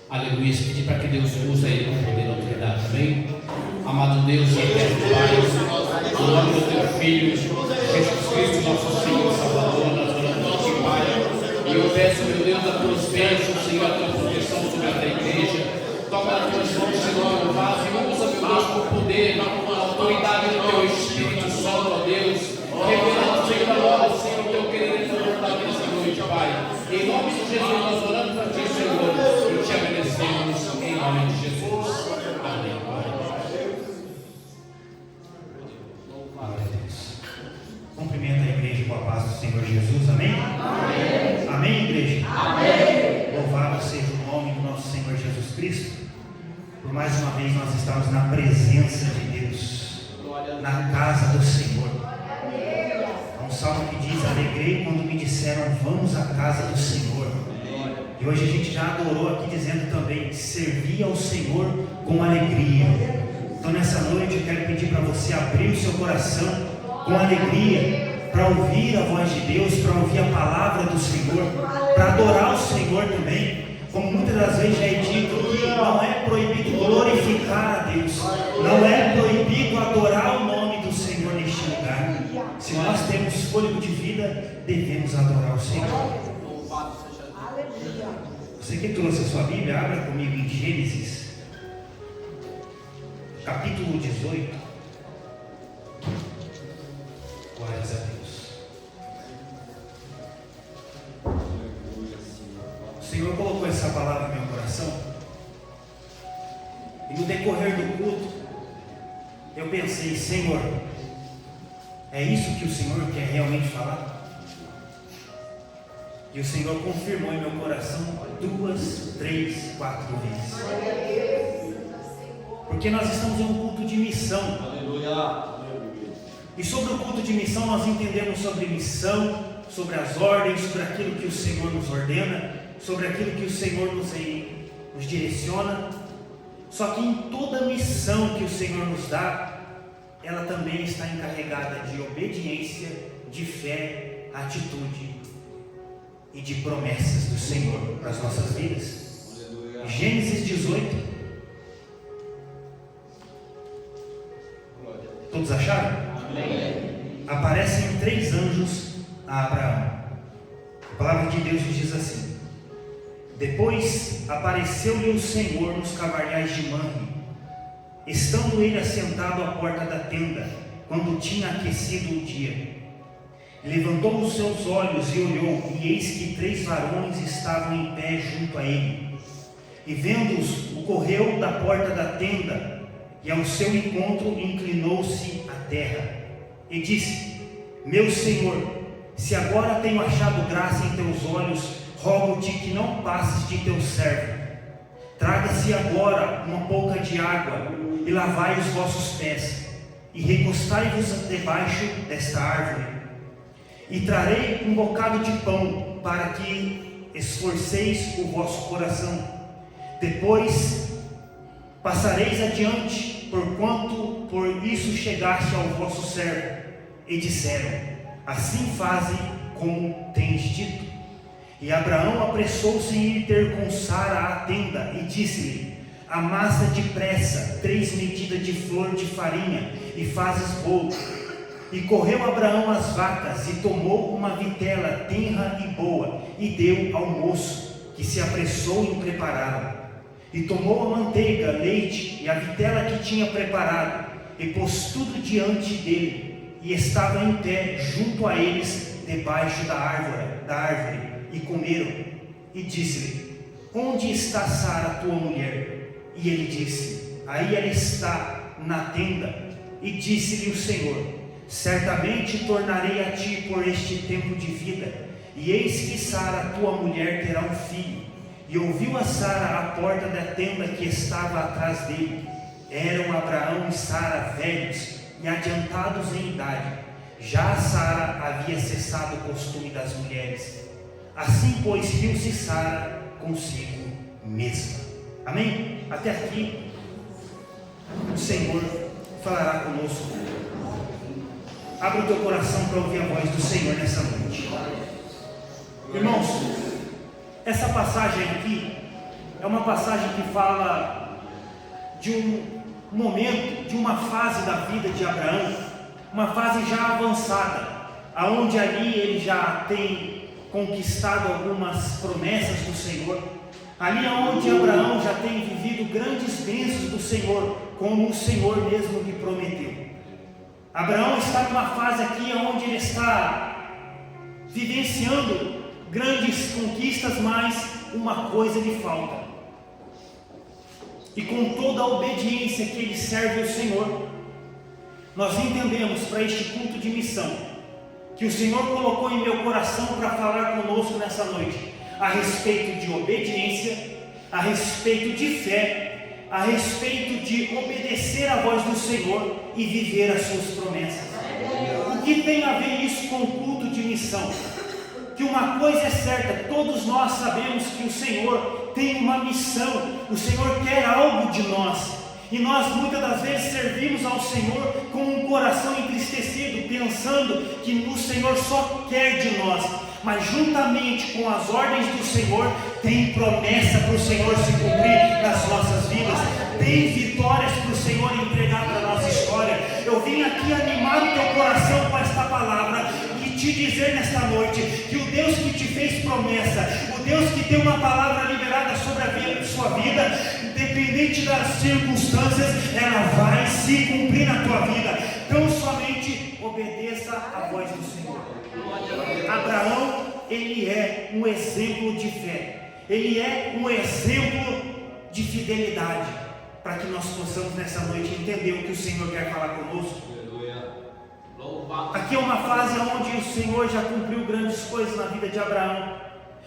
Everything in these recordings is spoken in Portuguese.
Aleluia. Se pedir para que Deus use ele com poder e autoridade também. Amado Deus e eterno Pai, no nome do teu Filho, Jesus Cristo, nosso Senhor e Salvador, nós oramos a ti, Pai. E eu peço, meu Deus, a tuas bênçãos, Senhor, a tua proteção sobre a tua igreja. Toma as tuas mãos, Senhor, vaso e usa, meu Deus, com poder, com autoridade do teu Espírito Santo, ó Deus. Revelando, Senhor, agora, Senhor, o teu querer e tua vontade nessa noite, Pai. Em nome de Jesus, nós oramos a ti, Senhor, e te agradecemos em nome de Jesus. Amém. Glória a Deus. Cumprimenta a igreja com a paz do Senhor Jesus, amém? Amém, amém, igreja? Amém. Louvado seja o nome do nosso Senhor Jesus Cristo. Por mais uma vez nós estamos na presença de Deus, na casa do Senhor. Há um salmo que diz: alegrei quando me disseram, vamos à casa do Senhor. E hoje a gente já adorou aqui dizendo também, servir ao Senhor com alegria. Então nessa noite eu quero pedir para você abrir o seu coração com alegria, para ouvir a voz de Deus, para ouvir a palavra do Senhor, para adorar o Senhor também. Como muitas das vezes já é dito, não é proibido glorificar a Deus, não é proibido adorar o nome do Senhor neste lugar. Se nós temos fôlego de vida, devemos adorar o Senhor. Você que trouxe a sua Bíblia, abra comigo em Gênesis, capítulo 18. Glórias a Deus. O Senhor colocou essa palavra no meu coração, e no decorrer do culto eu pensei: Senhor, é isso que o Senhor quer realmente falar? E o Senhor confirmou em meu coração 2, 3, 4 vezes. Porque nós estamos em um culto de missão. Aleluia. E sobre o culto de missão nós entendemos sobre missão, sobre as ordens, sobre aquilo que o Senhor nos ordena, sobre aquilo que o Senhor nos direciona. Só que em toda missão que o Senhor nos dá, ela também está encarregada de obediência, de fé, atitude e de promessas do Senhor para as nossas vidas. Aleluia. Gênesis 18. Todos acharam? Amém. Aparecem 3 anjos a Abraão. A palavra de Deus diz assim: depois apareceu-lhe o Senhor nos cavalhais de Manre, estando ele assentado à porta da tenda, quando tinha aquecido o dia. Levantou os seus olhos e olhou, e eis que 3 varões estavam em pé junto a ele. E vendo-os, o correu da porta da tenda, e ao seu encontro inclinou-se à terra, e disse: meu Senhor, se agora tenho achado graça em teus olhos, rogo-te que não passes de teu servo. Traga-se agora uma pouca de água, e lavai os vossos pés, e recostai-vos debaixo desta árvore. E trarei um bocado de pão, para que esforceis o vosso coração. Depois passareis adiante, porquanto por isso chegaste ao vosso servo. E disseram: assim fazem como tens dito. E Abraão apressou-se em ir ter com Sara à tenda, e disse-lhe: amassa depressa 3 medidas de flor de farinha, e fazes bolo. E correu Abraão às vacas, e tomou uma vitela tenra e boa, e deu ao moço, que se apressou em prepará-la. E tomou a manteiga, leite e a vitela que tinha preparado, e pôs tudo diante dele, e estava em pé junto a eles, debaixo da árvore, e comeram. E disse-lhe: onde está Sara, tua mulher? E ele disse: aí ela está na tenda. E disse-lhe o Senhor: certamente tornarei a ti por este tempo de vida, e eis que Sara, tua mulher, terá um filho. E ouviu a Sara à porta da tenda que estava atrás dele. Eram Abraão e Sara velhos e adiantados em idade. Já a Sara havia cessado o costume das mulheres. Assim, pois, riu-se Sara consigo mesma. Amém? Até aqui o Senhor falará conosco. Abra o teu coração para ouvir a voz do Senhor nessa noite. Irmãos, essa passagem aqui é uma passagem que fala de um momento, de uma fase da vida de Abraão, uma fase já avançada, aonde ali ele já tem conquistado algumas promessas do Senhor, ali aonde Abraão já tem vivido grandes bênçãos do Senhor, como o Senhor mesmo lhe prometeu. Abraão está numa fase aqui onde ele está vivenciando grandes conquistas, mas uma coisa lhe falta. E com toda a obediência que ele serve ao Senhor, nós entendemos para este culto de missão, que o Senhor colocou em meu coração para falar conosco nessa noite, a respeito de obediência, a respeito de fé, a respeito de obedecer à voz do Senhor e viver as suas promessas. O que tem a ver isso com o culto de missão? Que uma coisa é certa, todos nós sabemos que o Senhor tem uma missão, o Senhor quer algo de nós, e nós muitas das vezes servimos ao Senhor com um coração entristecido, pensando que o Senhor só quer de nós, mas juntamente com as ordens do Senhor, tem promessa para o Senhor se cumprir nas nossas vidas, tem vitórias para o Senhor entregar para a nossa história. Eu vim aqui animar o teu coração com esta palavra e te dizer nesta noite que o Deus que te fez promessa, o Deus que tem uma palavra liberada sobre a sua vida, independente das circunstâncias, ela vai se cumprir na tua vida. Então somente obedeça à voz do Senhor. Abraão, ele é um exemplo de fé, ele é um exemplo de fidelidade, para que nós possamos nessa noite entender o que o Senhor quer falar conosco. Aqui é uma fase onde o Senhor já cumpriu grandes coisas na vida de Abraão,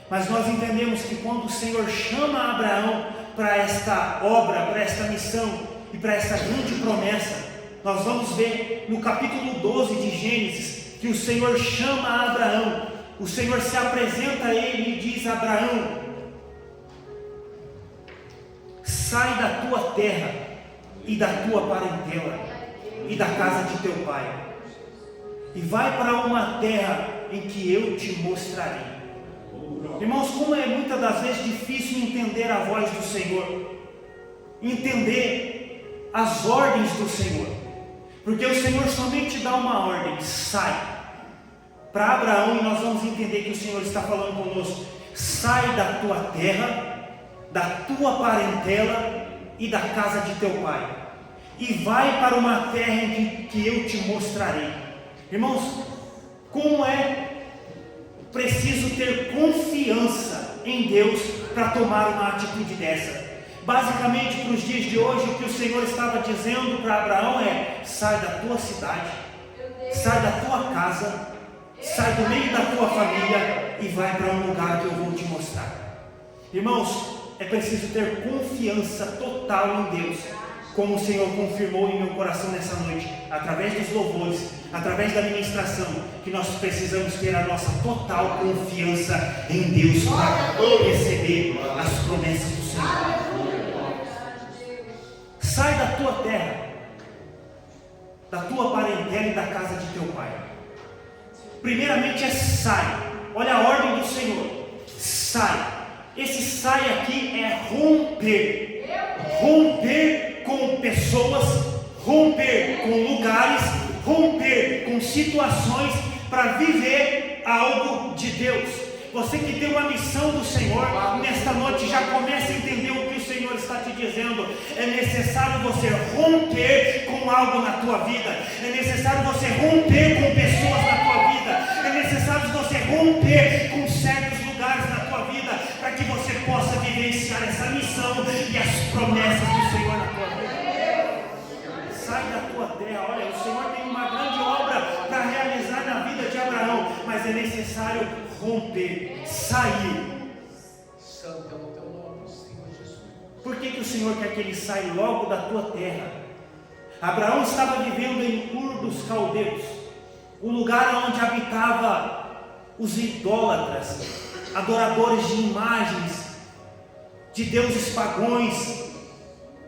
mas nós entendemos que quando o Senhor chama Abraão para esta obra, para esta missão e para esta grande promessa, nós vamos ver no capítulo 12 de Gênesis que o Senhor chama Abraão, o Senhor se apresenta a ele e diz: Abraão, sai da tua terra e da tua parentela e da casa de teu pai, e vai para uma terra em que eu te mostrarei. Irmãos, como é muitas das vezes difícil entender a voz do Senhor, entender as ordens do Senhor, porque o Senhor somente dá uma ordem: sai. Para Abraão, e nós vamos entender que o Senhor está falando conosco: sai da tua terra, da tua parentela e da casa de teu pai, e vai para uma terra em que eu te mostrarei. Irmãos, como é preciso ter confiança em Deus para tomar uma atitude dessa. Basicamente, para os dias de hoje, o que o Senhor estava dizendo para Abraão é: sai da tua cidade, sai da tua casa, sai do meio da tua família e vai para um lugar que eu vou te mostrar. Irmãos, é preciso ter confiança total em Deus, como o Senhor confirmou em meu coração nessa noite, através dos louvores, através da ministração, que nós precisamos ter a nossa total confiança em Deus para receber as promessas do Senhor. Sai da tua terra, da tua parentela e da casa de teu pai. Primeiramente é sai. Olha a ordem do Senhor: sai. Esse sai aqui é romper. Romper com pessoas, romper com lugares, romper com situações para viver algo de Deus. Você que tem uma missão do Senhor, nesta noite já começa a entender o que o Senhor está te dizendo. É necessário você romper com algo na tua vida, é necessário você romper com pessoas na tua vida, é necessário você romper com certos lugares na tua vida, para que você possa vivenciar essa missão e as promessas do Senhor na tua vida. Sai da tua terra. Olha, o Senhor tem uma grande obra para realizar na vida de Abraão, mas é necessário romper, sair. Santo é o teu nome, Senhor Jesus. Por que o Senhor quer que ele saia logo da tua terra? Abraão estava vivendo em Ur dos Caldeus, o lugar onde habitava os idólatras, adoradores de imagens, de deuses pagões,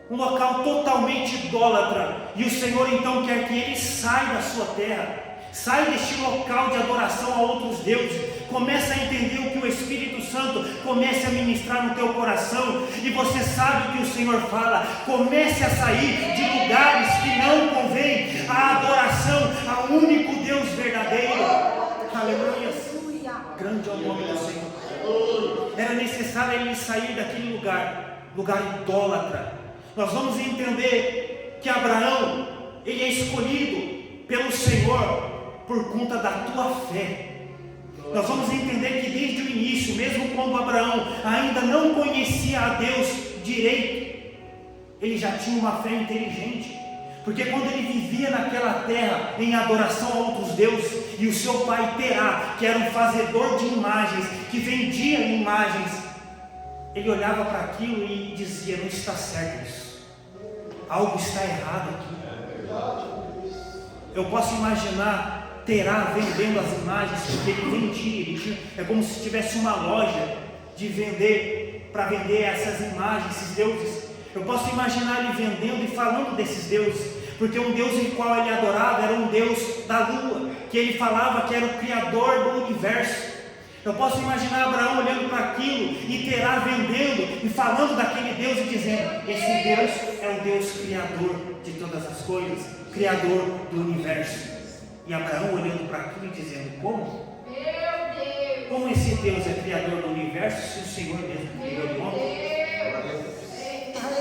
um local totalmente idólatra. E o Senhor então quer que ele saia da sua terra, sai deste local de adoração a outros deuses, Começa a entender o que o Espírito Santo comece a ministrar no teu coração, e você sabe o que o Senhor fala. Comece a sair de lugares que não convém a adoração ao único Deus verdadeiro. Aleluia. Grande é o nome do Senhor. Era necessário ele sair daquele lugar idólatra. Nós vamos entender que Abraão, ele é escolhido pelo Senhor por conta da tua fé. Nós vamos entender que desde o início, mesmo quando Abraão ainda não conhecia a Deus direito, ele já tinha uma fé inteligente. Porque quando ele vivia naquela terra em adoração a outros deuses, e o seu pai Terá, que era um fazedor de imagens, que vendia imagens, ele olhava para aquilo e dizia: não está certo isso, algo está errado aqui. Eu posso imaginar Terá vendendo as imagens, porque ele vendia, é como se tivesse uma loja de vender, para vender essas imagens, esses deuses. Eu posso imaginar ele vendendo e falando desses deuses, porque um Deus em qual ele adorava era um Deus da lua, que ele falava que era o Criador do universo. Eu posso imaginar Abraão olhando para aquilo e Terá vendendo e falando daquele Deus e dizendo: esse Deus é o Deus Criador de todas as coisas, Criador do universo. E Abraão olhando para aquilo e dizendo: como? Como esse Deus é Criador do universo, se o Senhor mesmo criou o homem?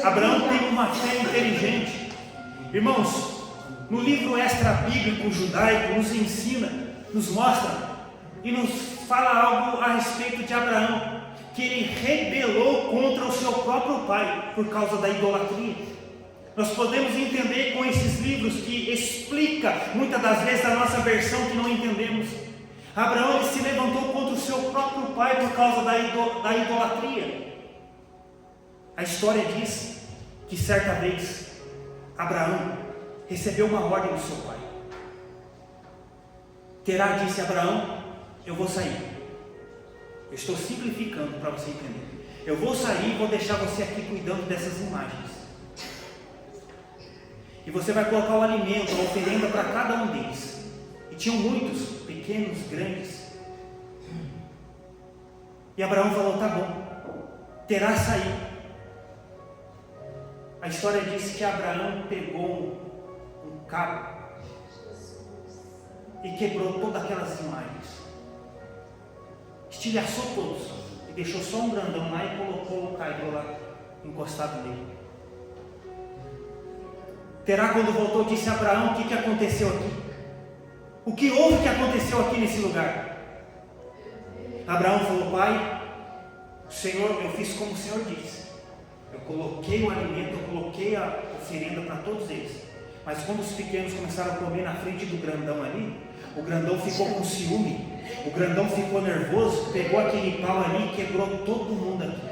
Abraão tem uma fé inteligente. Irmãos, no livro extra bíblico judaico nos ensina, nos mostra e nos fala algo a respeito de Abraão, que ele rebelou contra o seu próprio pai por causa da idolatria. Nós podemos entender com esses livros que explica muitas das vezes a nossa versão que não entendemos. Abraão, ele se levantou contra o seu próprio pai por causa da idolatria. A história diz que certa vez Abraão recebeu uma ordem do seu pai. Terá disse a Abraão: eu vou sair. Eu estou simplificando para você entender. Eu vou sair e vou deixar você aqui cuidando dessas imagens. E você vai colocar o alimento, a oferenda para cada um deles. E tinham muitos, pequenos, grandes. E Abraão falou: tá bom. Terá sair. A história diz que Abraão pegou um cabo e quebrou todas aquelas imagens, estilhaçou todos e deixou só um grandão lá e colocou o caído lá encostado nele. Terá, quando voltou, disse a Abraão: o que aconteceu aqui? O que houve que aconteceu aqui nesse lugar? Abraão falou: pai, Senhor, eu fiz como o Senhor disse. Eu coloquei o alimento, eu coloquei a oferenda para todos eles. Mas quando os pequenos começaram a comer na frente do grandão ali, o grandão ficou com ciúme, o grandão ficou nervoso, pegou aquele pau ali e quebrou todo mundo aqui.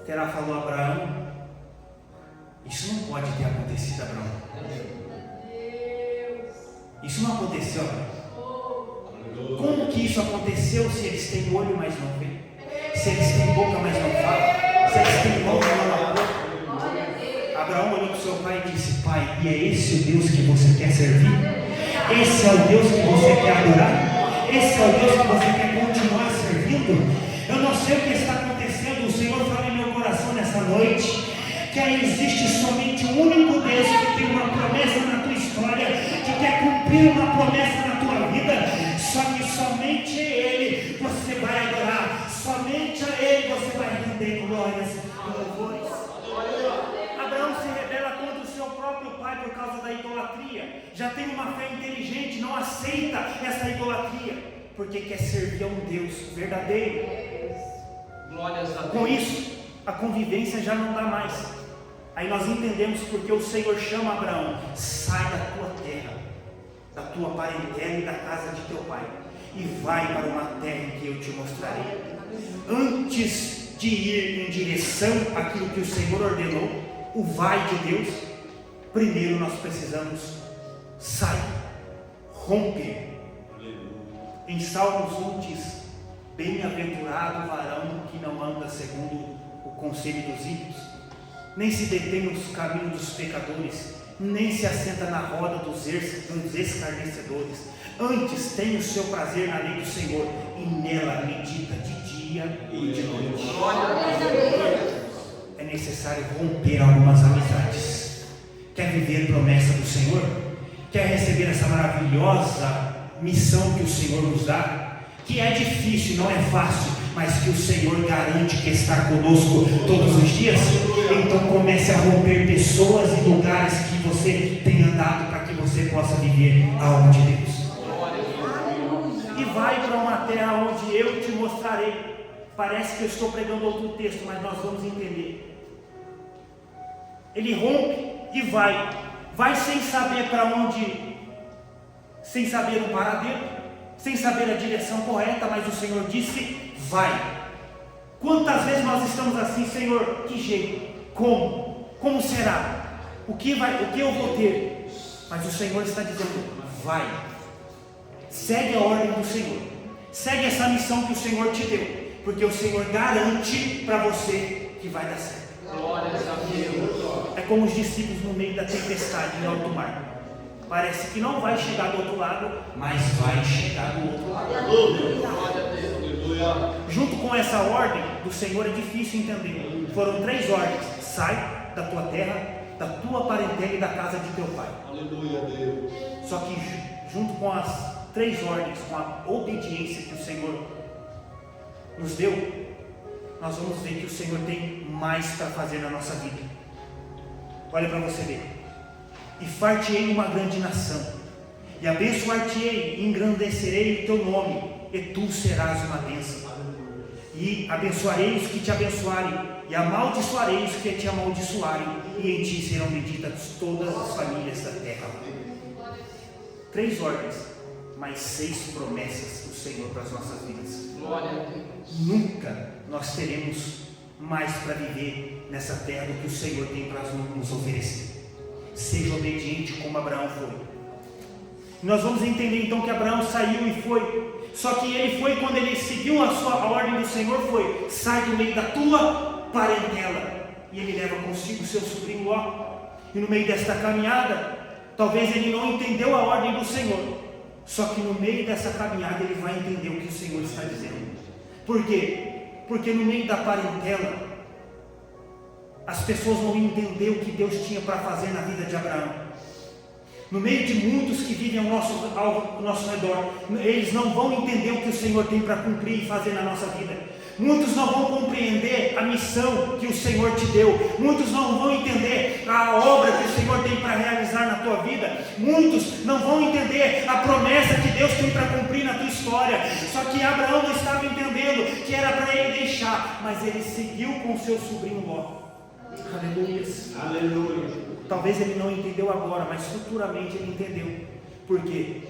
Terá falou a Abraão: isso não pode ter acontecido, Abraão. Isso não aconteceu, Abraão. Como que isso aconteceu se eles têm olho, mas não vê? Se eles têm boca, mas não falam? Se eles têm mão, mas não aproveitam? Abraão olhou para o seu pai e disse: pai, e é esse o Deus que você quer servir? Esse é o Deus que você quer adorar? Esse é o Deus que você quer continuar servindo? Eu não sei o que está acontecendo. O Senhor fala em meu coração nessa noite que aí existe somente um único Deus que tem uma promessa na tua história, que quer cumprir uma promessa na tua vida. Só que somente Ele você vai adorar, somente a Ele você vai render glórias e louvores. Abraão se rebela contra o seu próprio pai por causa da idolatria. Já tem uma fé inteligente, não aceita essa idolatria, porque quer servir a um Deus verdadeiro. Glórias a Deus. Com isso, a convivência já não dá mais. Aí nós entendemos porque o Senhor chama Abraão: sai da tua terra, da tua parentela e da casa de teu pai, e vai para uma terra em que eu te mostrarei. Antes de ir em direção àquilo que o Senhor ordenou, o vai de Deus, primeiro nós precisamos sair, romper. Em Salmos 1 diz: bem-aventurado o varão que não anda segundo o conselho dos ímpios, nem se detém nos caminhos dos pecadores, nem se assenta na roda dos escarnecedores. Antes tem o seu prazer na lei do Senhor, e dia e de noite. É necessário romper algumas amizades. Quer viver a promessa do Senhor? Quer receber essa maravilhosa missão que o Senhor nos dá? Que é difícil, não é fácil, mas que o Senhor garante que está conosco todos os dias. Então comece a romper pessoas e lugares que você tem andado para que você possa viver algo de Deus. E vai para uma terra onde eu te mostrarei. Parece que eu estou pregando outro texto, mas nós vamos entender. Ele rompe e vai sem saber para onde, sem saber o paradeiro, sem saber a direção correta, mas o Senhor disse: vai. Quantas vezes nós estamos assim: Senhor, que jeito? Como será? O que eu vou ter? Mas o Senhor está dizendo: vai. Segue a ordem do Senhor. Segue essa missão que o Senhor te deu, porque o Senhor garante para você que vai dar certo. É como os discípulos no meio da tempestade em alto mar. Parece que não vai chegar do outro lado, mas vai chegar do outro lado. Junto com essa ordem do Senhor é difícil entender. Foram 3 ordens: sai da tua terra, da tua parentela e da casa de teu pai. Aleluia, Deus. Só que junto com as 3 ordens, com a obediência que o Senhor nos deu, nós vamos ver que o Senhor tem mais para fazer na nossa vida. Olha para você ver: e far-te-ei uma grande nação, e abençoar-te-ei, e engrandecerei o teu nome, e tu serás uma bênção. E abençoarei os que te abençoarem, e amaldiçoarei os que te amaldiçoarem, e em ti serão benditas todas as famílias da terra. 3 ordens, mais 6 promessas do Senhor para as nossas vidas. Nunca nós teremos mais para viver nessa terra do que o Senhor tem para nos oferecer. Seja obediente como Abraão foi. Nós vamos entender então que Abraão saiu e foi. Só que ele foi, quando ele seguiu a ordem do Senhor, foi: sai do meio da tua parentela. E ele leva consigo seu sobrinho Ló. E no meio desta caminhada, talvez ele não entendeu a ordem do Senhor. Só que no meio dessa caminhada ele vai entender o que o Senhor está dizendo. Por quê? Porque no meio da parentela, as pessoas não entenderam o que Deus tinha para fazer na vida de Abraão. No meio de muitos que vivem ao nosso redor, eles não vão entender o que o Senhor tem para cumprir e fazer na nossa vida. Muitos não vão compreender a missão que o Senhor te deu. Muitos não vão entender a obra que o Senhor tem para realizar na tua vida. Muitos não vão entender a promessa que Deus tem para cumprir na tua história. Só que Abraão não estava entendendo que era para ele deixar, mas ele seguiu com seu sobrinho Ló. Aleluia. Aleluia. Talvez ele não entendeu agora, mas futuramente ele entendeu. Porque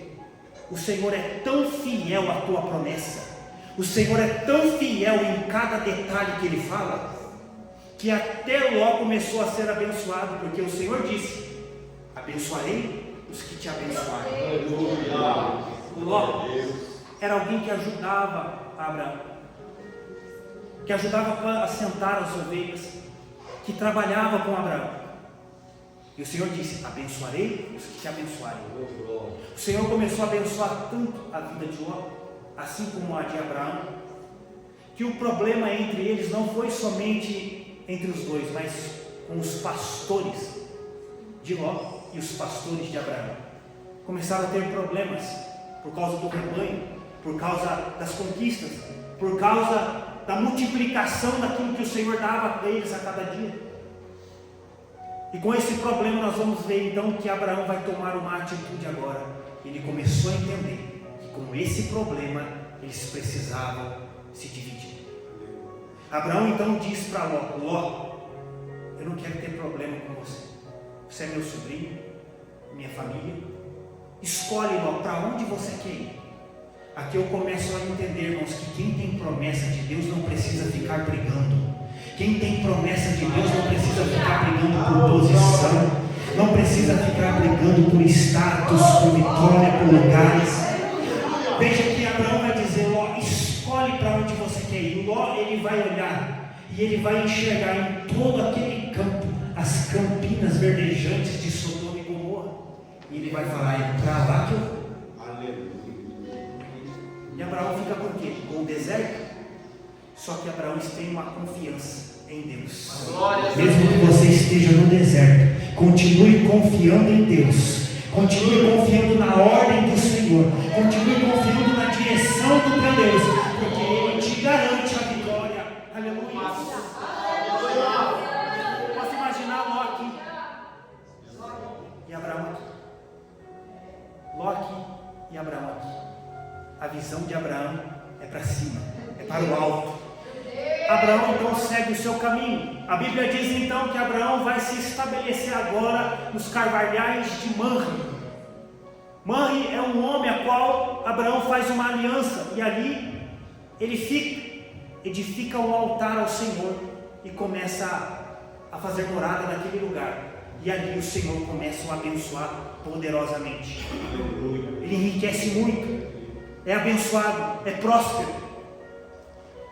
o Senhor é tão fiel à tua promessa, o Senhor é tão fiel em cada detalhe que ele fala, que até Ló começou a ser abençoado, porque o Senhor disse: abençoarei os que te abençoarem. Aleluia. Ló era alguém que ajudava Abraão, que ajudava a assentar as ovelhas, que trabalhava com Abraão. E o Senhor disse: abençoarei os que te abençoarem. O Senhor começou a abençoar tanto a vida de Ló, assim como a de Abraão, que o problema entre eles não foi somente entre os dois, mas com os pastores de Ló e os pastores de Abraão. Começaram a ter problemas por causa do rebanho, por causa das conquistas, por causa da multiplicação daquilo que o Senhor dava para eles a cada dia. E com esse problema nós vamos ver então que Abraão vai tomar uma atitude agora. Ele começou a entender que com esse problema eles precisavam se dividir. Abraão então diz para Ló: Ló, eu não quero ter problema com você. Você é meu sobrinho, minha família. Escolhe, Ló, para onde você quer ir. Aqui eu começo a entender, irmãos, que quem tem promessa de Deus não precisa ficar brigando. Quem tem promessa de Deus não precisa ficar brigando por posição, não precisa ficar brigando por status, por vitória, por lugares. Veja que Abraão vai dizer: Ló, escolhe para onde você quer ir. Ló, ele vai olhar e ele vai enxergar em todo aquele campo as campinas verdejantes de Sodoma e Gomorra, e ele vai falar: é para lá que eu vou. Aleluia. E Abraão fica com o quê? Com o deserto. Só que Abraão tem uma confiança em Deus. Glória a Deus. Mesmo que você esteja no deserto, continue confiando em Deus. Continue confiando na ordem do Senhor. Continue confiando na direção do teu Deus, porque Ele te garante a vitória. Aleluia. Posso imaginar Ló e Abraão aqui. Ló e Abraão aqui. A visão de Abraão é para cima, é para o alto. Abraão então segue o seu caminho. A Bíblia diz então que Abraão vai se estabelecer agora nos carvalhais de Manre. Manre é um homem a qual Abraão faz uma aliança, e ali ele edifica um altar ao Senhor e começa a fazer morada naquele lugar. E ali o Senhor começa a abençoar poderosamente. Ele enriquece muito, é abençoado, é próspero.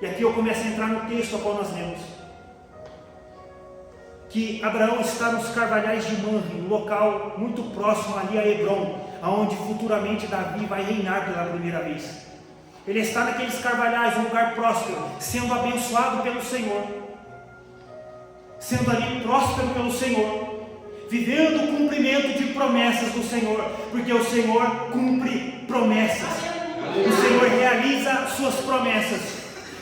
E aqui eu começo a entrar no texto ao qual nós lemos. Que Abraão está nos carvalhais de Manre, um local muito próximo ali a Hebrom, aonde futuramente Davi vai reinar pela primeira vez. Ele está naqueles carvalhais, um lugar próspero, sendo abençoado pelo Senhor, sendo ali próspero pelo Senhor, vivendo o cumprimento de promessas do Senhor, porque o Senhor cumpre promessas, o Senhor realiza suas promessas.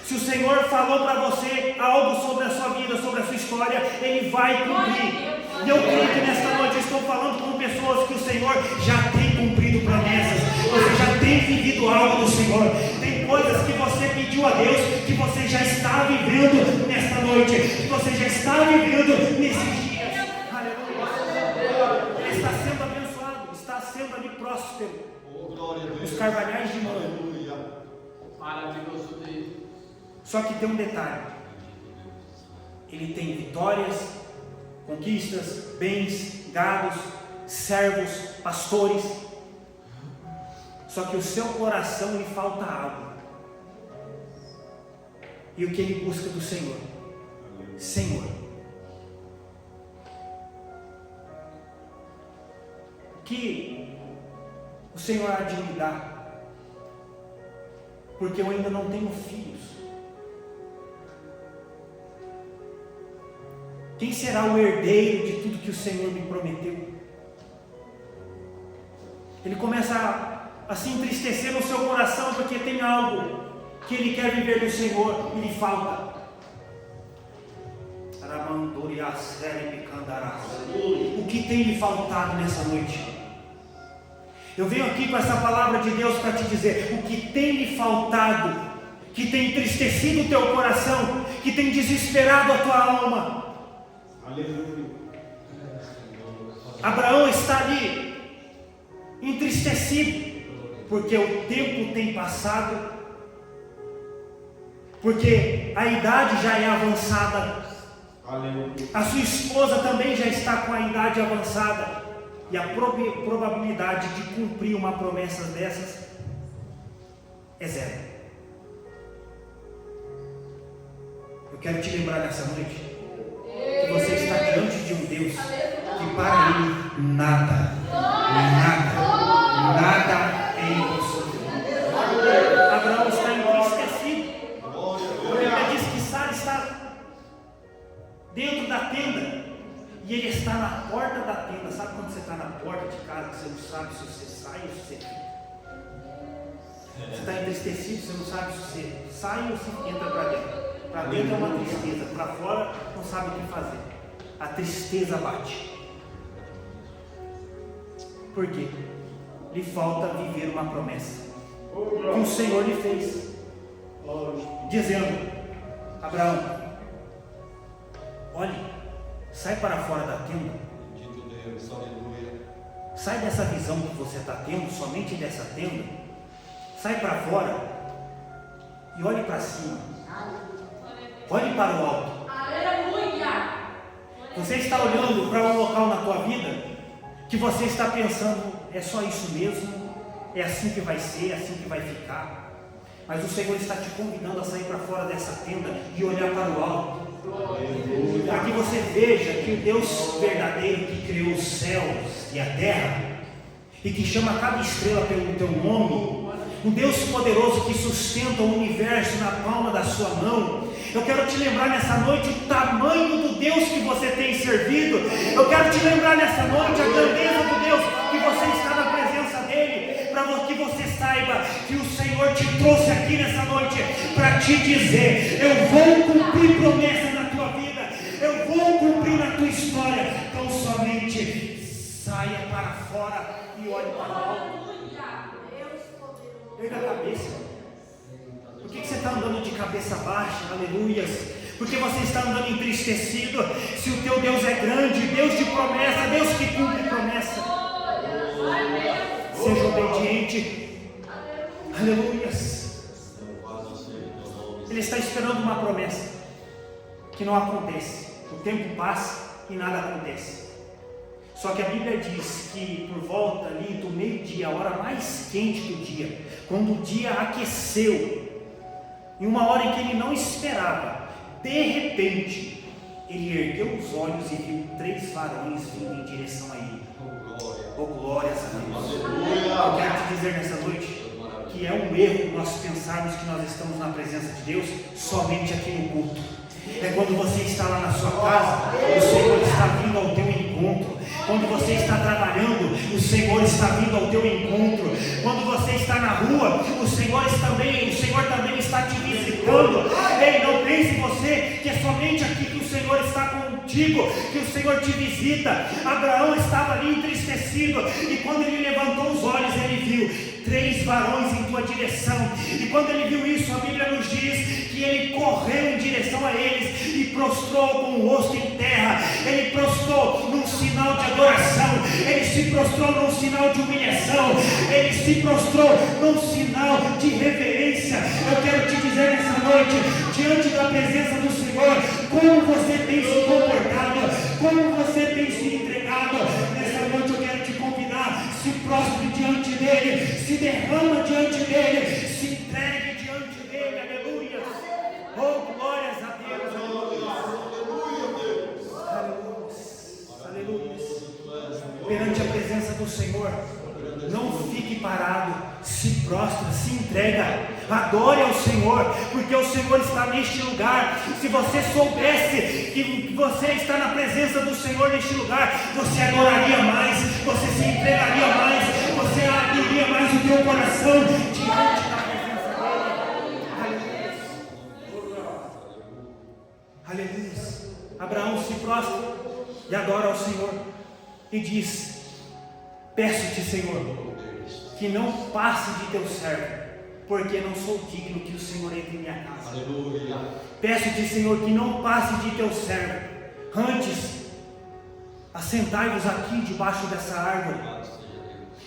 Se o Senhor falou para você algo sobre a sua vida, sobre a sua história, Ele vai cumprir. E eu creio que nesta noite eu estou falando com pessoas que o Senhor já tem cumprido promessas. Você já tem vivido algo do Senhor. Tem coisas que você pediu a Deus, que você já está vivendo nesta noite, que você já está vivendo nesses dias. Aleluia. Ele está sendo abençoado, está sendo ali próspero. Os carvalhais de Manre. Maravilhoso Deus. Só que tem um detalhe. Ele tem vitórias, conquistas, bens, gados, servos, pastores. Só que o seu coração lhe falta algo. E o que ele busca do Senhor? Senhor, o que o Senhor há de me dar? Porque eu ainda não tenho filhos. Quem será o herdeiro de tudo que o Senhor me prometeu? Ele começa a se entristecer no seu coração, porque tem algo que ele quer viver do Senhor e lhe falta. O que tem lhe faltado nessa noite? Eu venho aqui com essa palavra de Deus para te dizer: o que tem lhe faltado, que tem entristecido o teu coração, que tem desesperado a tua alma. Aleluia. Abraão está ali entristecido, porque o tempo tem passado, porque a idade já é avançada. Aleluia. A sua esposa também já está com a idade avançada, e a probabilidade de cumprir uma promessa dessas é zero. Eu quero te lembrar nessa noite que você está diante de um Deus que para Ele nada é impossível. Abraão está entristecido. A Bíblia diz que Sara está dentro da tenda e ele está na porta da tenda. Sabe quando você está na porta de casa que você não sabe se você sai ou se você fica? Você está entristecido, você não sabe se você sai ou se entra para dentro. Para dentro é uma tristeza, para fora não sabe o que fazer. A tristeza bate. Por quê? Lhe falta viver uma promessa que o Senhor lhe fez, dizendo: Abraão, olhe, sai para fora da tenda. Bendito Deus, aleluia. Sai dessa visão que você está tendo, somente dessa tenda. Sai para fora e olhe para cima. Olhe para o alto. Aleluia! Você está olhando para um local na tua vida que você está pensando: é só isso mesmo? É assim que vai ser? É assim que vai ficar? Mas o Senhor está te convidando a sair para fora dessa tenda e olhar para o alto, para que você veja que o Deus verdadeiro que criou os céus e a terra e que chama cada estrela pelo teu nome, o Deus poderoso que sustenta o universo na palma da sua mão. Eu quero te lembrar nessa noite o tamanho do Deus que você tem servido. Eu quero te lembrar nessa noite a grandeza do Deus que você está na presença dele, para que você saiba que o Senhor te trouxe aqui nessa noite para te dizer: eu vou cumprir promessa na tua vida, eu vou cumprir na tua história. Então somente saia para fora e olhe para o alto. Erga a cabeça. Por que você está andando de cabeça baixa? Aleluias. Porque você está andando entristecido? Se o teu Deus é grande, Deus de promessa, Deus que cumpre promessa. Seja obediente. Aleluias. Ele está esperando uma promessa que não acontece. O tempo passa e nada acontece. Só que a Bíblia diz que por volta ali do meio-dia, a hora mais quente do dia, quando o dia aqueceu, em uma hora em que ele não esperava, de repente, ele ergueu os olhos e viu 3 varões vindo em direção a ele. Oh, glórias a Deus. Eu quero te dizer nessa noite que é um erro nós pensarmos que nós estamos na presença de Deus somente aqui no culto. É quando você está lá na sua casa, o Senhor está vindo ao teu encontro. Quando você está trabalhando, o Senhor está vindo ao teu encontro. Quando você está na rua, o Senhor também está te visitando. Ei, não pense você que é somente aqui que o Senhor está contigo, que o Senhor te visita. Abraão estava ali entristecido, e quando ele levantou os olhos, ele viu 3 varões em tua direção. E quando ele viu isso, a Bíblia nos diz que ele correu em direção a eles e prostrou com o rosto em terra. Ele prostrou num sinal de adoração, ele se prostrou num sinal de humilhação, ele se prostrou num sinal de reverência. Eu quero te dizer nessa noite, diante da presença do Senhor, como você tem se comportado, como você tem se entregado. Nessa noite eu quero te convidar: se prostre diante dele, se derrama diante dele, se entregue diante dele. Aleluia. Oh, glórias a Deus. Aleluia. Aleluia. Perante a presença do Senhor, não fique parado, se prostra, se entrega, adore ao Senhor, porque o Senhor está neste lugar. Se você soubesse que você está na presença do Senhor neste lugar, você adoraria mais, você se entregaria mais, você abriria mais o teu coração diante da presença dele. Aleluia. Aleluia. Abraão se prostra e adora ao Senhor e diz: peço-te, Senhor, que não passe de teu servo, porque não sou digno que o Senhor entre em minha casa. Aleluia. Peço-te, Senhor, que não passe de teu servo. Antes, assentai-vos aqui debaixo dessa árvore,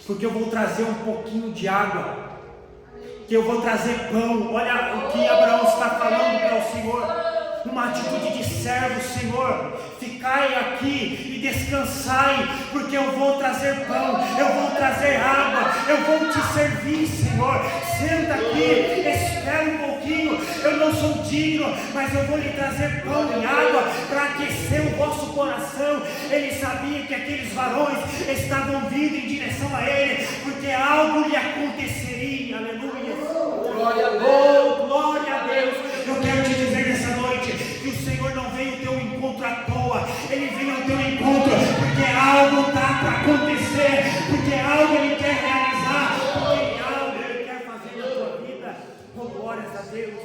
porque eu vou trazer um pouquinho de água, que eu vou trazer pão. Olha o que Abraão está falando para o Senhor. Uma atitude de servo: Senhor, ficai aqui e descansai, porque eu vou trazer pão, eu vou trazer água, eu vou te servir, Senhor. Senta aqui, espera um pouquinho, eu não sou digno, mas eu vou lhe trazer pão e água para aquecer o vosso coração. Ele sabia que aqueles varões estavam vindo em direção a ele, porque algo lhe aconteceria. Aleluia. Glória a Deus. Oh, glória a Deus. Eu quero te dizer nessa noite que o Senhor não veio ao teu encontro à toa. Ele veio ao teu encontro porque algo está para acontecer, porque algo Ele quer realizar, porque algo Ele quer fazer na tua vida. Oh, glórias a Deus.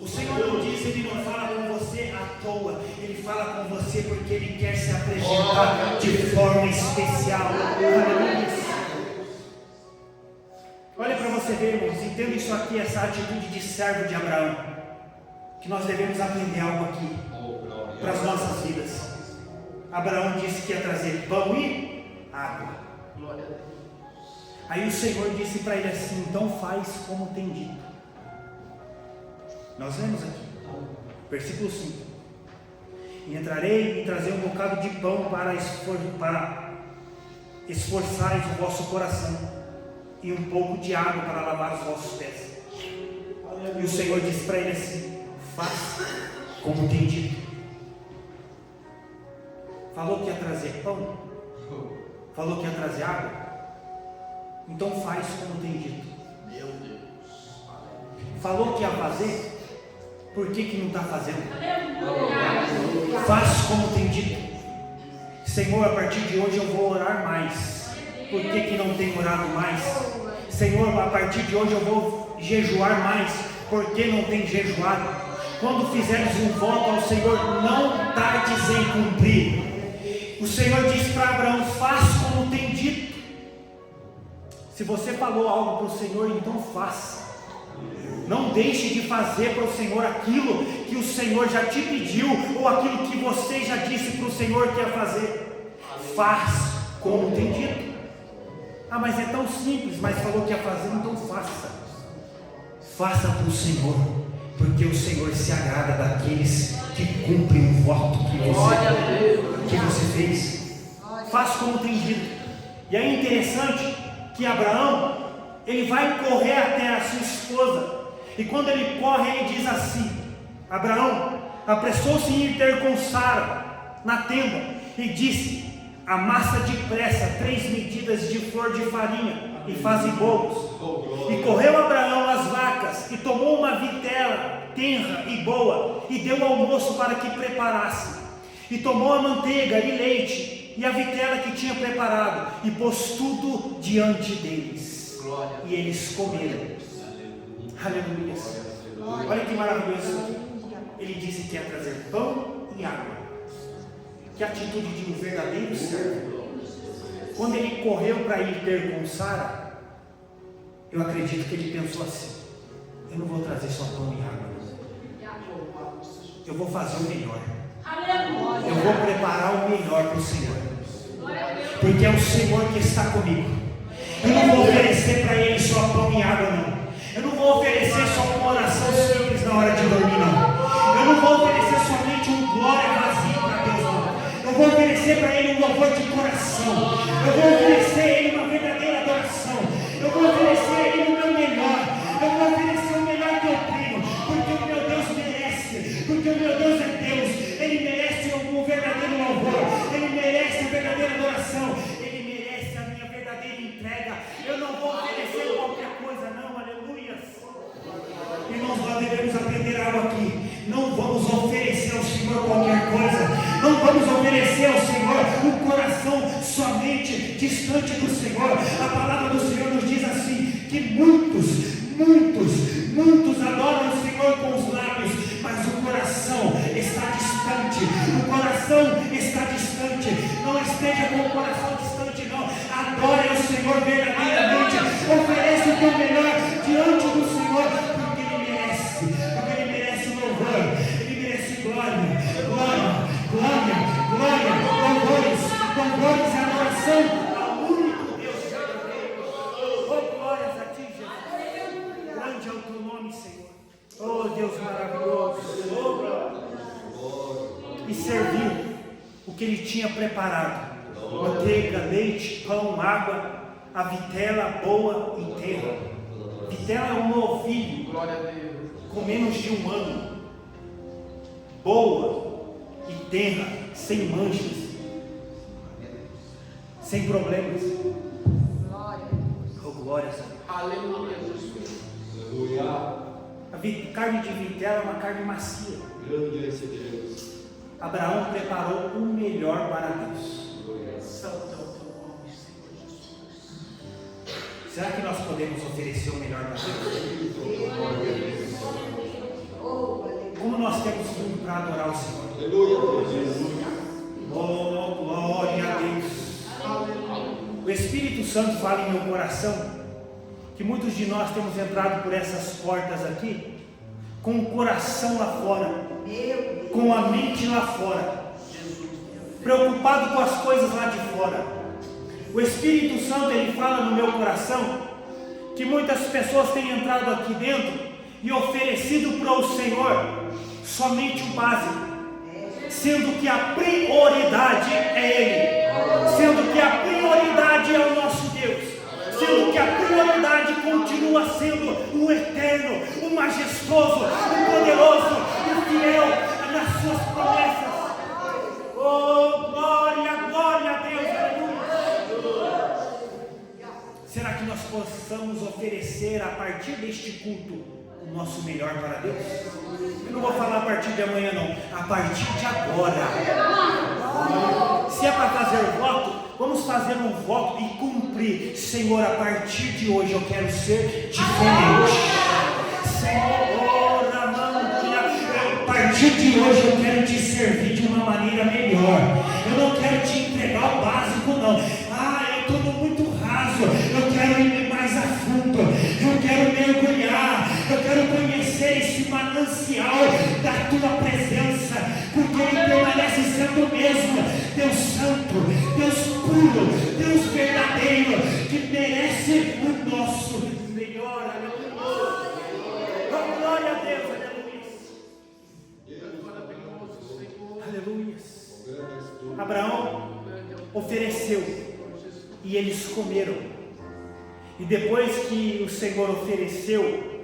O Senhor não diz, Ele não fala com você à toa. Ele fala com você porque Ele quer se apresentar de forma especial. Aleluia. Olha para você ver, irmãos, entenda isso aqui, essa atitude de servo de Abraão, que nós devemos aprender algo aqui para as nossas vidas. Abraão disse que ia trazer pão e água. Aí o Senhor disse para ele assim: então faz como tem dito. Nós lemos aqui, versículo 5: e entrarei e trazer um bocado de pão para esforçares o vosso coração, e um pouco de água para lavar os vossos pés. E o Senhor disse para ele assim: faça como tem dito. Falou que ia trazer pão, falou que ia trazer água. Então faz como tem dito. Meu Deus. Falou que ia fazer, por que não está fazendo? Faz como tem dito. Senhor, a partir de hoje eu vou orar mais. Por que não tem orado mais? Senhor, a partir de hoje eu vou jejuar mais. Por que não tem jejuado? Quando fizeres um voto ao Senhor, não tardes em cumprir. O Senhor diz para Abraão: faz como tem dito. Se você falou algo para o Senhor, então faça. Não deixe de fazer para o Senhor aquilo que o Senhor já te pediu, ou aquilo que você já disse para o Senhor que ia fazer. Faz como tem dito. Ah, mas é tão simples, mas falou que ia fazer, então faça. Faça para o Senhor, porque o Senhor se agrada daqueles que cumprem o voto que você fez. Faz como tem dito. E é interessante que Abraão, ele vai correr até a sua esposa, e quando ele corre, ele diz assim: Abraão apressou-se em ir ter com Sara na tenda, e disse: amassa depressa 3 medidas de flor de farinha, e faze bolos. E correu Abraão às vacas, e tomou uma vitela tenra e boa, e deu ao moço para que preparasse. E tomou a manteiga e leite, e a vitela que tinha preparado, e pôs tudo diante deles. E eles comeram. Aleluia. Olha que maravilhoso. Ele disse que ia trazer pão e água. Que atitude de um verdadeiro servo. Quando ele correu para ir ter com Sara, eu acredito que ele pensou assim: eu não vou trazer só pão e água, eu vou fazer o melhor. Eu vou preparar o melhor para o Senhor, porque é o Senhor que está comigo. Eu não vou oferecer para ele só pão e água, não. Eu não vou oferecer só uma oração simples na hora de dormir, não. Eu não vou oferecer somente um glória vazio para Deus, não. Eu vou oferecer para ele um louvor de coração. Eu vou oferecer a ele uma verdadeira adoração. Eu vou oferecer a ele o meu melhor. Eu vou oferecer o melhor que eu tenho, porque o meu Deus merece, porque o meu Deus é Deus. Ele merece um verdadeiro louvor, ele merece a verdadeira adoração, ele merece a minha verdadeira entrega. Eu não vou oferecer qualquer coisa, não. Aleluia. Irmãos, nós devemos aprender algo aqui. Não vamos oferecer ao Senhor qualquer coisa. Não vamos oferecer ao Senhor um coração somente distante do Senhor. A palavra do Senhor nos diz assim, que muitos adoram o Senhor com os lábios, mas o coração está distante. O coração está distante. Não esteja com o coração distante, não. Adore o Senhor verdadeiramente. Ofereça o teu melhor diante do Senhor, porque Ele merece louvor, Ele merece glória, louvores e adoração ao único Deus verdadeiro. Oh, glórias a Ti, Jesus. Grande é o Teu nome, Senhor. Oh, Deus maravilhoso. E serviu o que Ele tinha preparado: manteiga, leite, pão, água, a vitela boa e tenra. Vitela é um novilho com menos de 1 ano, boa e tenra, sem manchas, sem problemas. Oh, glória a Deus. Aleluia, Jesus. A carne de vitela é uma carne macia. Grande é esse Deus. Abraão preparou o melhor para Deus. Santo é o teu nome, Senhor Jesus. Será que nós podemos oferecer o melhor para Deus? Como nós temos vindo para adorar o Senhor? Aleluia. Oh, glória a Deus. O Espírito Santo fala em meu coração que muitos de nós temos entrado por essas portas aqui com o coração lá fora, com a mente lá fora, preocupado com as coisas lá de fora. O Espírito Santo, ele fala no meu coração que muitas pessoas têm entrado aqui dentro e oferecido para o Senhor somente o básico, sendo que a prioridade é Ele, sendo que a prioridade é o nosso Deus, sendo que a prioridade continua sendo o eterno, o majestoso, o poderoso, o fiel nas suas promessas. Oh, glória a Deus, aleluia. Será que nós possamos oferecer a partir deste culto o nosso melhor para Deus? Eu não vou falar a partir de amanhã não, a partir de agora. Se é para fazer voto, vamos fazer um voto e cumprir. Senhor, a partir de hoje eu quero ser diferente. Senhor, a partir de hoje eu quero te servir de uma maneira melhor. Eu não quero te entregar o básico não. Eu estou muito raso. Eu quero ir mais a fundo. Eu quero mergulhar. Eu quero conhecer esse manancial da tua presença, porque ele permanece sendo o mesmo. Deus santo, Deus puro, Deus verdadeiro, que merece o nosso melhor. Aleluia. Oh, glória a Deus, aleluia. Aleluia. Abraão ofereceu e eles comeram. E depois que o Senhor ofereceu,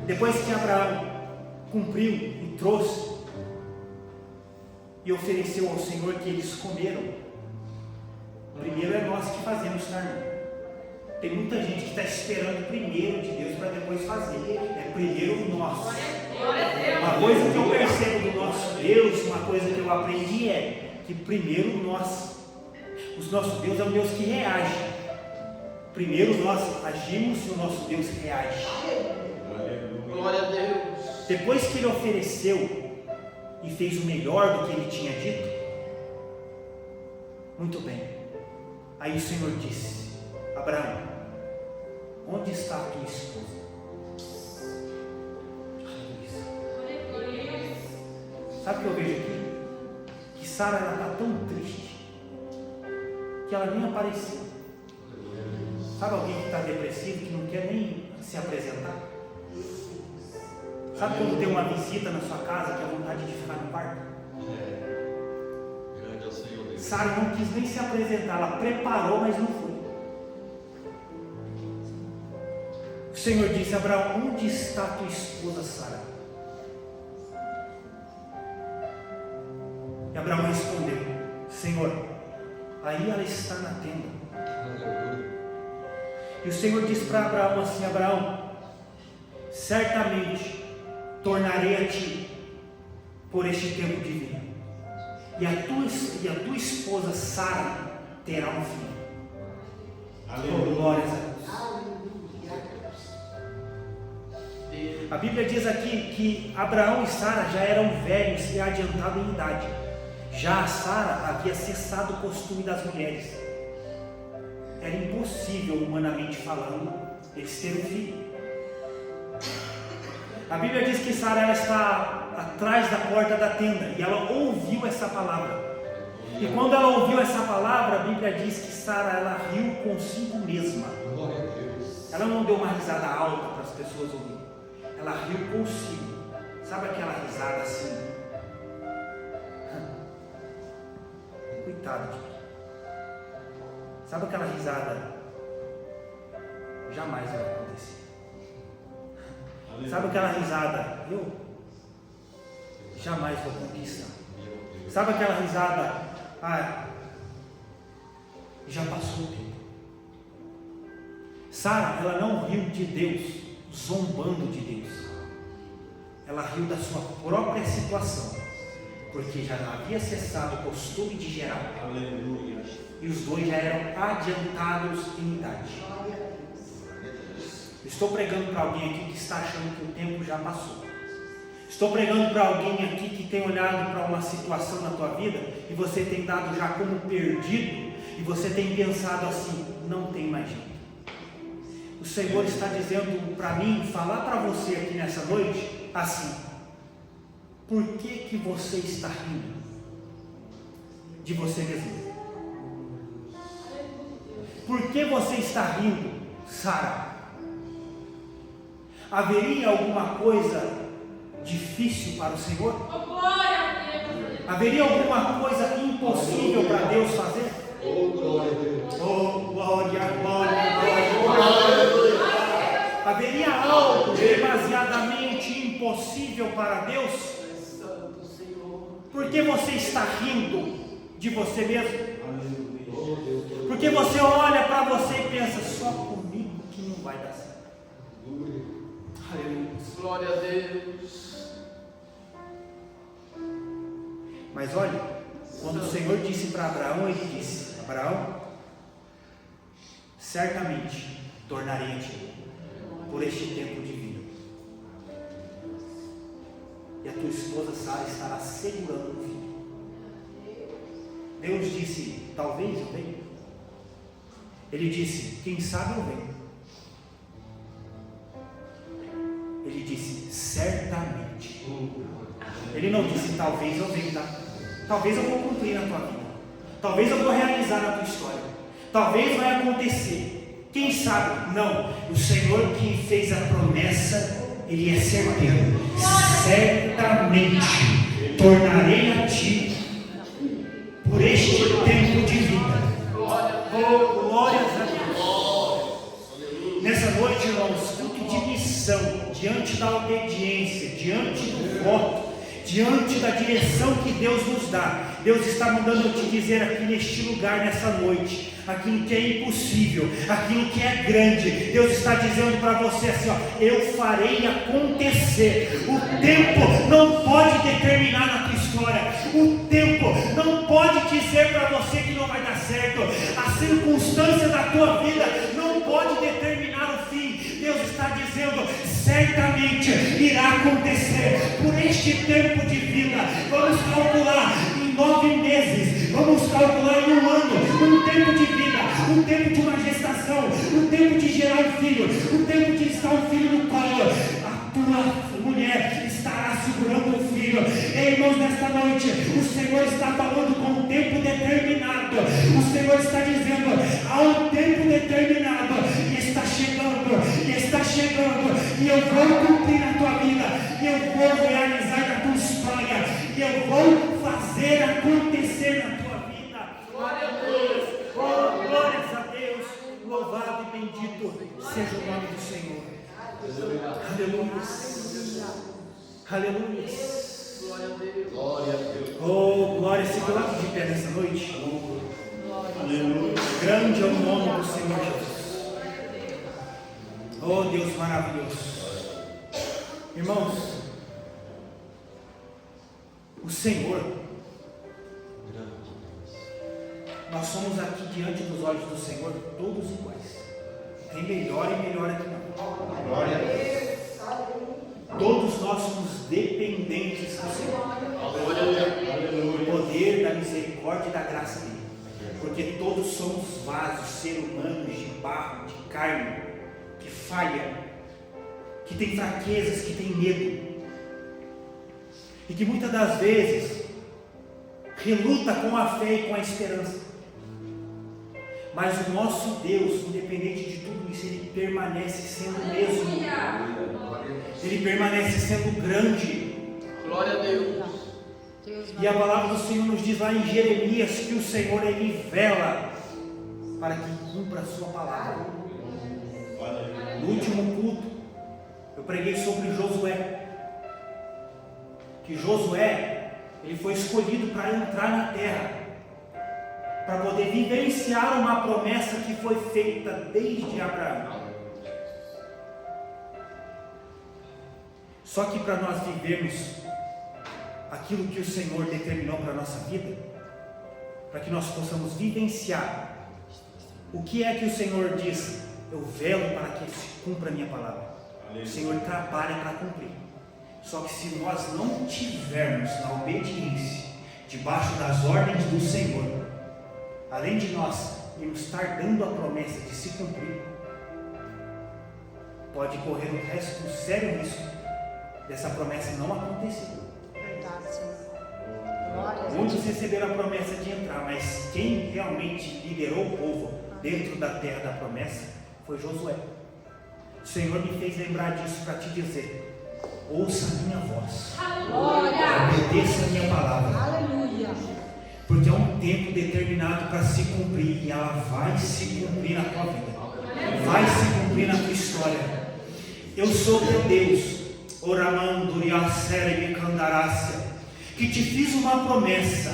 depois que Abraão cumpriu e trouxe e ofereceu ao Senhor, que eles comeram, primeiro é nós que fazemos, tá, irmão? Tem muita gente que está esperando primeiro de Deus para depois fazer. É primeiro nós. Uma coisa que eu percebo do nosso Deus, uma coisa que eu aprendi é que primeiro nós. O nosso Deus é um Deus que reage. Primeiro nós agimos e o nosso Deus reage. Glória a Deus. Depois que ele ofereceu e fez o melhor do que ele tinha dito, muito bem. Aí o Senhor disse: Abraão, onde está a tua esposa? Sabe o que eu vejo aqui? Que Sara está tão triste que ela nem apareceu. Sabe alguém que está depressivo, que não quer nem se apresentar? Sabe quando tem uma visita na sua casa que é vontade de ficar no quarto? Grande é o Senhor Deus. Sara não quis nem se apresentar, ela preparou, mas não foi. O Senhor disse: Abraão, onde está tua esposa Sara? E Abraão respondeu: Senhor, aí ela está na tenda. E o Senhor disse para Abraão assim: Abraão, certamente tornarei a ti por este tempo de vida, e a tua esposa Sara terá um filho. Oh, glórias a Deus. A Bíblia diz aqui que Abraão e Sara já eram velhos e adiantados em idade. Já a Sara havia cessado o costume das mulheres. Era impossível, humanamente falando, eles terem um filho. A Bíblia diz que Sara ela está atrás da porta da tenda e ela ouviu essa palavra. E quando ela ouviu essa palavra, a Bíblia diz que Sara ela riu consigo mesma. Ela não deu uma risada alta para as pessoas ouvirem. Ela riu consigo. Sabe aquela risada assim? Coitado de mim. Sabe aquela risada? Jamais vai acontecer. Sabe aquela risada? Eu jamais vou conquistar. Sabe aquela risada? Já passou o tempo. Sara, ela não riu de Deus, zombando de Deus. Ela riu da sua própria situação, porque já havia cessado o costume de gerar. Aleluia. E os dois já eram adiantados em idade. Estou pregando para alguém aqui que está achando que o tempo já passou. Estou pregando para alguém aqui que tem olhado para uma situação na tua vida e você tem dado já como perdido e você tem pensado assim: não tem mais jeito. O Senhor está dizendo para mim, falar para você aqui nessa noite assim: por que você está rindo de você mesmo? Por que você está rindo, Sara? Haveria alguma coisa difícil para o Senhor? Haveria alguma coisa impossível para Deus fazer? Oh, glória a Deus. Oh, glória, glória, glória. Haveria algo demasiadamente impossível para Deus? Por que você está rindo de você mesmo? Porque você olha para você e pensa, só comigo que não vai dar certo. Aleluia. Glória a Deus. Mas olha, quando o Senhor disse para Abraão, ele disse: Abraão, certamente tornarei a ti por este tempo de vida. E a tua esposa Sara estará segurando o filho. Deus disse: talvez eu venha. Ele disse: quem sabe eu venho. Ele disse: certamente. Ele não disse: talvez eu venha, tá? Talvez eu vou cumprir na tua vida. Talvez eu vou realizar na tua história. Talvez vai acontecer. Quem sabe? Não. O Senhor que fez a promessa, Ele é certeiro. Certamente tornarei a ti por este tempo de vida. Oh, glórias a Deus. Nessa noite, irmãos, culto de missão, diante da obediência, diante do voto, diante da direção que Deus nos dá. Deus está mandando eu te dizer aqui neste lugar, nessa noite, aquilo que é impossível, aquilo que é grande. Deus está dizendo para você assim, ó, eu farei acontecer. O tempo não pode determinar na tua história. O tempo não pode dizer para você que não vai dar certo. A circunstância da tua vida não pode determinar o fim. Deus está dizendo, certamente irá acontecer por este tempo de vida. Vamos calcular em 9 meses, vamos calcular em 1 ano, um tempo de vida, um tempo de uma gestação, um tempo de gerar um filho, um tempo de estar um filho no colo. A tua mulher estará segurando um filho. Ei, irmãos, nesta noite o Senhor está falando com um tempo determinado. O Senhor está dizendo, há um tempo determinado e está chegando, e eu vou cumprir na tua vida, e eu vou realizar na tua história, e eu vou fazer acontecer na tua vida. Glória a Deus, oh, glórias a Deus, louvado e bendito seja o nome do Senhor. Aleluia, aleluia, Glória a Deus. oh, glória, se coloque de pé nessa noite. Aleluia, grande é o nome do Senhor Jesus. Oh, Deus maravilhoso. Irmãos, o Senhor, nós somos aqui diante dos olhos do Senhor todos iguais. Tem melhor e melhor aqui não. Glória a Deus. Todos nós somos dependentes do Senhor. Do poder, da misericórdia e da graça dele. Porque todos somos vasos, seres humanos de barro, de carne, que falha, que tem fraquezas, que tem medo, e que muitas das vezes reluta com a fé e com a esperança. Mas o nosso Deus, independente de tudo isso, Ele permanece sendo o mesmo. Ele permanece sendo grande. Glória a Deus. E a palavra do Senhor nos diz lá em Jeremias que o Senhor, Ele vela para que cumpra a sua palavra. No último culto, eu preguei sobre Josué. Que Josué, ele foi escolhido para entrar na terra, para poder vivenciar uma promessa que foi feita desde Abraão. Só que para nós vivermos aquilo que o Senhor determinou para a nossa vida, para que nós possamos vivenciar o que é que o Senhor diz, eu velo para que se cumpra a minha palavra. O Senhor trabalha para cumprir. Só que se nós não tivermos na obediência, debaixo das ordens do Senhor, além de nós irmos estar dando a promessa de se cumprir, pode correr o resto do sério risco dessa promessa não acontecer. Verdade, Senhor. Muitos receberam a promessa de entrar, mas quem realmente liderou o povo dentro da terra da promessa foi Josué. O Senhor me fez lembrar disso para te dizer: ouça a minha voz, obedeça a minha palavra. Aleluia. Porque é um tempo determinado para se cumprir, e ela vai se cumprir na tua vida, vai se cumprir na tua história. Eu sou teu Deus, que te fiz uma promessa,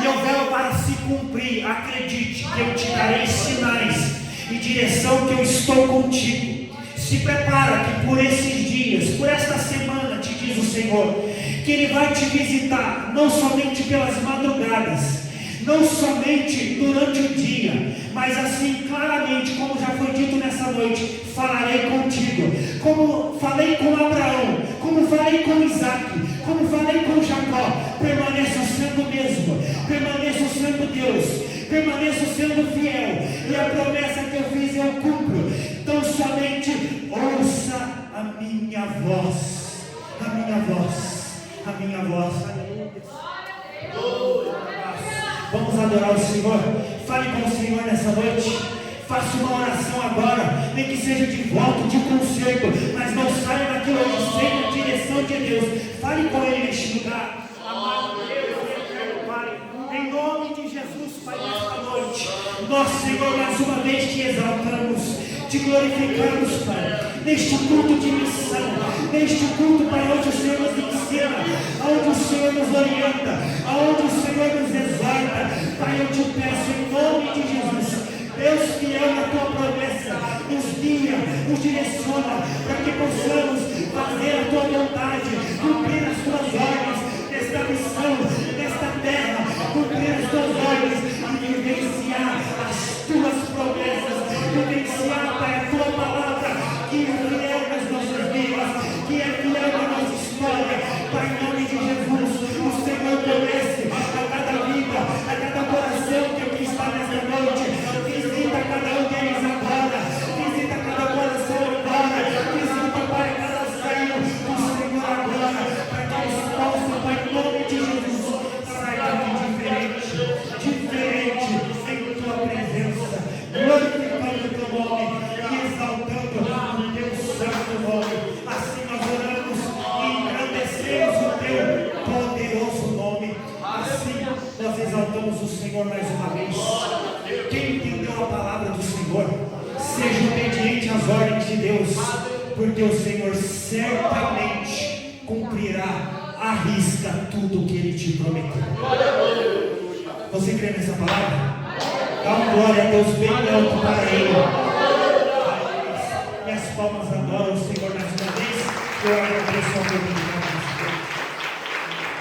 e houver para se cumprir, acredite que eu te darei sinais e direção que eu estou contigo. Se prepara que por esses dias, por esta semana, te diz o Senhor, que Ele vai te visitar, não somente pelas madrugadas, não somente durante o dia, mas assim claramente, como já foi dito nessa noite, falarei contigo, como falei com Abraão, como falei com Isaac, como falei com Jacó. Permaneça sendo o mesmo, permaneça sendo Deus, permaneça sendo fiel, e a promessa que eu fiz eu cumpro. Então somente ouça a minha voz, a minha voz, a minha voz. Vamos adorar o Senhor. Fale com o Senhor nessa noite. Faça uma oração agora, nem que seja de voto, de conserto, mas não saia daquilo ali sem a direção de Deus. Fale com Ele neste lugar. Amado Deus, eterno Pai, em nome de Jesus, Pai, nesta noite, nós, Senhor, mais uma vez te exaltamos, te glorificamos, Pai, neste culto de missão, neste culto, Pai, onde o Senhor nos ensina, onde o Senhor nos orienta, onde o Senhor nos exorta. Pai, eu te peço em nome de Jesus, Deus fiel na tua promessa, nos guia, nos direciona, para que possamos fazer a tua vontade, cumprir as tuas ordens nesta missão, nesta terra, cumprir as tuas ordens e vivenciar as tuas promessas, vivenciar, Pai, a tua palavra, que é fiel nas nossas vidas, que é fiel na nossa história. Pai, em nome de Jesus, o Senhor conhece a cada vida, a cada coração que aqui está nesta noite. Visita cada um deles agora, visita cada coração agora, visita, Pai, cada saio do Senhor agora, para que eles possam, Pai, em nome de Jesus, sair daqui diferente em tua presença, glorificando o teu nome e exaltando o teu santo nome. Assim nós oramos e engrandecemos o teu poderoso nome. Assim nós exaltamos o Senhor mais uma vez. Quem entendeu a palavra do Senhor, seja obediente às ordens de Deus, porque o Senhor certamente cumprirá à risca tudo o que Ele te prometeu. Você crê nessa palavra? Dá uma glória a Deus bem alto para Ele. Minhas palmas adoram o Senhor mais uma vez.